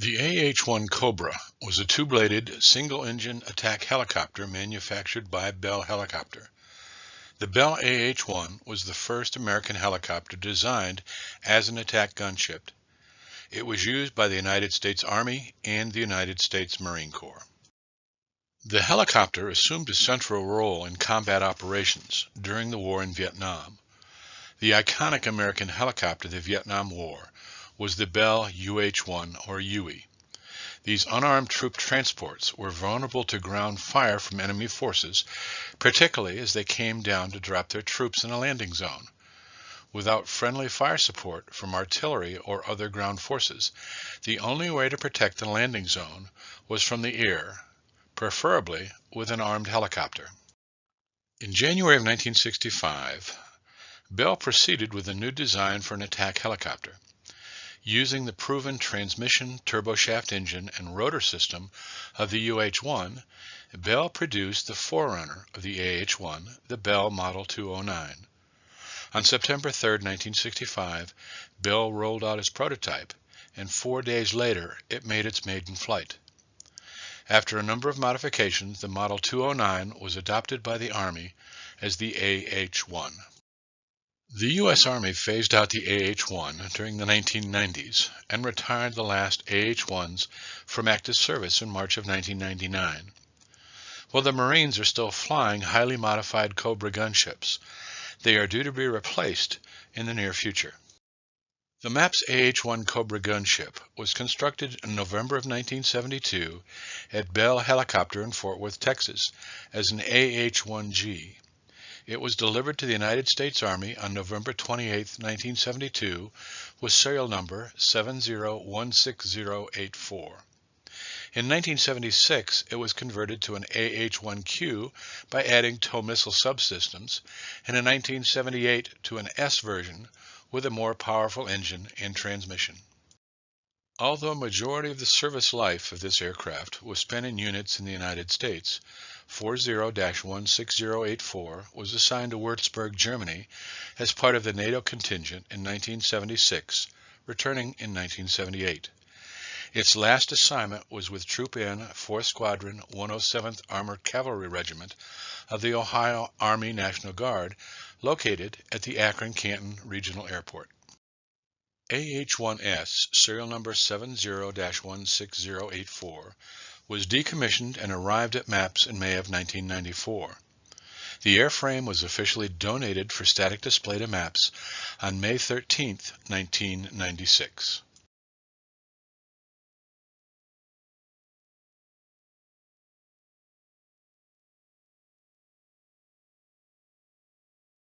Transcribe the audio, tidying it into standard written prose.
The AH-1 Cobra was a two-bladed, single-engine attack helicopter manufactured by Bell Helicopter. The Bell AH-1 was the first American helicopter designed as an attack gunship. It was used by the United States Army and the United States Marine Corps. The helicopter assumed a central role in combat operations during the war in Vietnam. The iconic American helicopter of the Vietnam War was the Bell UH-1 or UE. These unarmed troop transports were vulnerable to ground fire from enemy forces, particularly as they came down to drop their troops in a landing zone. Without friendly fire support from artillery or other ground forces, the only way to protect the landing zone was from the air, preferably with an armed helicopter. In January of 1965, Bell proceeded with a new design for an attack helicopter. Using the proven transmission, turboshaft engine, and rotor system of the UH-1, Bell produced the forerunner of the AH-1, the Bell Model 209. On September 3, 1965, Bell rolled out its prototype, and 4 days later it made its maiden flight. After a number of modifications, the Model 209 was adopted by the Army as the AH-1. The U.S. Army phased out the AH-1 during the 1990s and retired the last AH-1s from active service in March of 1999. While the Marines are still flying highly modified Cobra gunships, they are due to be replaced in the near future. The MAPS AH-1 Cobra gunship was constructed in November of 1972 at Bell Helicopter in Fort Worth, Texas, as an AH-1G. It was delivered to the United States Army on November 28, 1972, with serial number 7016084. In 1976, it was converted to an AH-1Q by adding tow missile subsystems, and in 1978 to an S version with a more powerful engine and transmission. Although a majority of the service life of this aircraft was spent in units in the United States, 40-16084 was assigned to Würzburg, Germany as part of the NATO contingent in 1976, returning in 1978. Its last assignment was with Troop N, 4th Squadron, 107th Armored Cavalry Regiment of the Ohio Army National Guard, located at the Akron-Canton Regional Airport. AH-1S, serial number 70-16084, was decommissioned and arrived at MAPS in May of 1994. The airframe was officially donated for static display to MAPS on May 13, 1996.